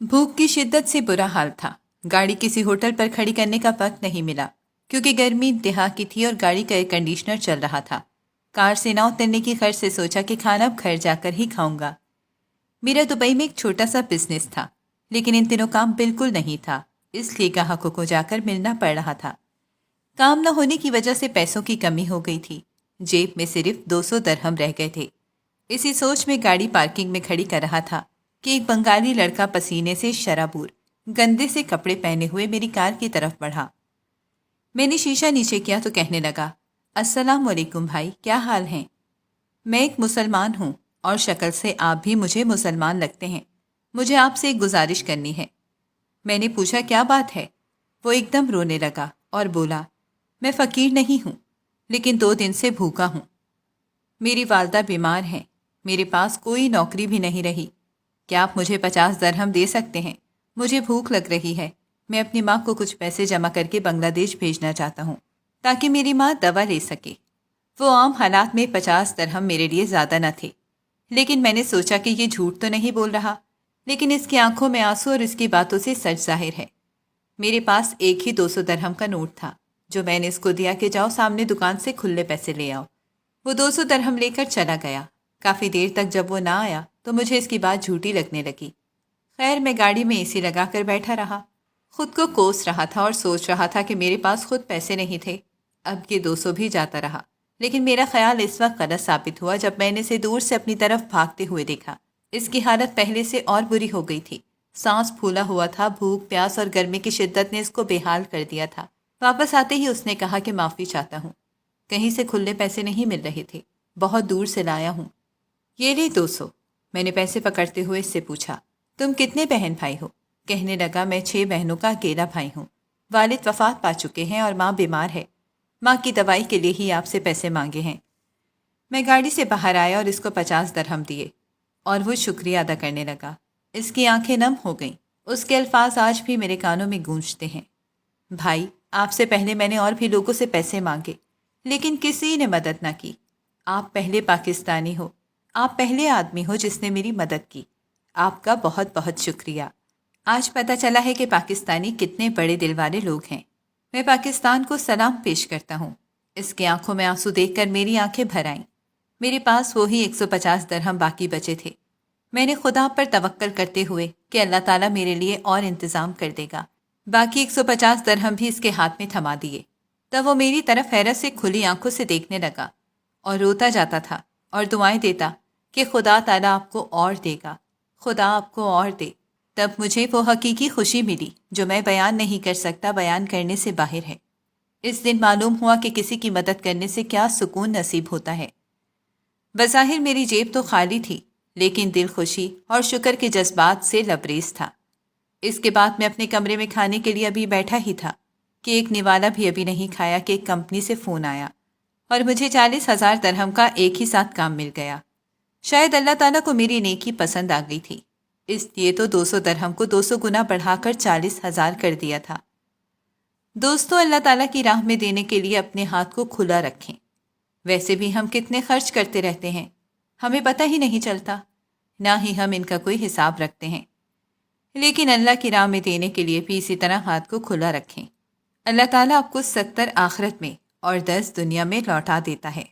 भूख की शिद्दत से बुरा हाल था। गाड़ी किसी होटल पर खड़ी करने का वक्त नहीं मिला क्योंकि गर्मी इंतहा की थी और गाड़ी का एयर कंडीशनर चल रहा था। कार से ना उतरने की खर्च से सोचा कि खाना अब घर जाकर ही खाऊंगा। मेरा दुबई में एक छोटा सा बिजनेस था, लेकिन इन दिनों काम बिल्कुल नहीं था, इसलिए ग्राहकों को जाकर मिलना पड़ रहा था। काम न होने की वजह से पैसों की कमी हो गई थी। जेब में सिर्फ 200 दरहम रह गए थे। इसी सोच में गाड़ी पार्किंग में खड़ी कर रहा था कि एक बंगाली लड़का पसीने से शराबूर, गंदे से कपड़े पहने हुए मेरी कार की तरफ बढ़ा। मैंने शीशा नीचे किया तो कहने लगा, अस्सलाम वालेकुम भाई, क्या हाल है? मैं एक मुसलमान हूँ और शक्ल से आप भी मुझे मुसलमान लगते हैं। मुझे आपसे एक गुजारिश करनी है। मैंने पूछा, क्या बात है? वो एकदम रोने लगा और बोला, मैं फ़कीर नहीं हूँ, लेकिन 2 दिन से भूखा हूँ। मेरी वालदा बीमार हैं, मेरे पास कोई नौकरी भी नहीं रही। क्या आप मुझे 50 दरहम दे सकते हैं? मुझे भूख लग रही है। मैं अपनी माँ को कुछ पैसे जमा करके बांग्लादेश भेजना चाहता हूँ ताकि मेरी माँ दवा ले सके। वो आम हालात में 50 दरहम मेरे लिए ज़्यादा न थे, लेकिन मैंने सोचा कि ये झूठ तो नहीं बोल रहा। लेकिन इसकी आंखों में आंसू और इसकी बातों से सच जाहिर है। मेरे पास एक ही 200 दरहम का नोट था जो मैंने इसको दिया कि जाओ सामने दुकान से खुले पैसे ले आओ। वो 200 दरहम लेकर चला गया। काफ़ी देर तक जब वो ना आया तो मुझे इसकी बात झूठी लगने लगी। खैर, मैं गाड़ी में एसी लगाकर बैठा रहा, खुद को कोस रहा था और सोच रहा था कि मेरे पास खुद पैसे नहीं थे। अब ये 200 भी जाता रहा, लेकिन मेरा ख्याल इस वक्त गलत साबित हुआ जब मैंने इसे दूर से अपनी तरफ भागते हुए देखा। इसकी हालत पहले से और बुरी हो गई थी। सांस फूला हुआ था, भूख, प्यास और गर्मी की शिद्दत ने इसको बेहाल कर दिया था। वापस आते ही उसने कहा कि माफ़ी चाहता हूँ, कहीं से खुले पैसे नहीं मिल रहे थे, बहुत दूर से लाया हूँ। ये ले 200। मैंने पैसे पकड़ते हुए इससे पूछा, तुम कितने बहन भाई हो? कहने लगा, मैं 6 बहनों का अकेला भाई हूँ। वालिद वफात पा चुके हैं और माँ बीमार है। माँ की दवाई के लिए ही आपसे पैसे मांगे हैं। मैं गाड़ी से बाहर आया और इसको 50 दरहम दिए और वो शुक्रिया अदा करने लगा। इसकी आंखें नम हो गईं। उसके अल्फाज आज भी मेरे कानों में गूंजते हैं। भाई, आपसे पहले मैंने और भी लोगों से पैसे मांगे, लेकिन किसी ने मदद ना की। आप पहले पाकिस्तानी हो, आप पहले आदमी हो जिसने मेरी मदद की। आपका बहुत बहुत शुक्रिया। आज पता चला है कि पाकिस्तानी कितने बड़े दिल वाले लोग हैं। मैं पाकिस्तान को सलाम पेश करता हूँ। इसके आंखों में आंसू देखकर मेरी आंखें भर आईं। मेरे पास वही 150 दरहम बाकी बचे थे। मैंने खुदा पर तवक्कल करते हुए कि अल्लाह ताला मेरे लिए और इंतज़ाम कर देगा, बाकी 150 दरहम भी इसके हाथ में थमा दिए। तब वो मेरी तरफ हैरत से खुली आंखों से देखने लगा और रोता जाता था और दुआएं देता कि खुदा ताला आपको और देगा, खुदा आपको और दे। तब मुझे वो हकीकी खुशी मिली जो मैं बयान नहीं कर सकता, बयान करने से बाहर है। इस दिन मालूम हुआ कि किसी की मदद करने से क्या सुकून नसीब होता है। बज़ाहिर मेरी जेब तो खाली थी, लेकिन दिल खुशी और शुक्र के जज्बात से लबरेज था। इसके बाद मैं अपने कमरे में खाने के लिए अभी बैठा ही था कि एक निवाला भी अभी नहीं खाया कि एक कंपनी से फ़ोन आया और मुझे 40,000 दरहम का एक ही साथ काम मिल गया। शायद अल्लाह ताला को मेरी नेकी पसंद आ गई थी, इसलिए तो 200 दरहम को 200 गुना बढ़ाकर 40,000 कर दिया था। दोस्तों, अल्लाह ताला की राह में देने के लिए अपने हाथ को खुला रखें। वैसे भी हम कितने खर्च करते रहते हैं, हमें पता ही नहीं चलता, ना ही हम इनका कोई हिसाब रखते हैं। लेकिन अल्लाह की राह में देने के लिए भी इसी तरह हाथ को खुला रखें। अल्लाह ताला आपको 70 आखिरत में और 10 दुनिया में लौटा देता है।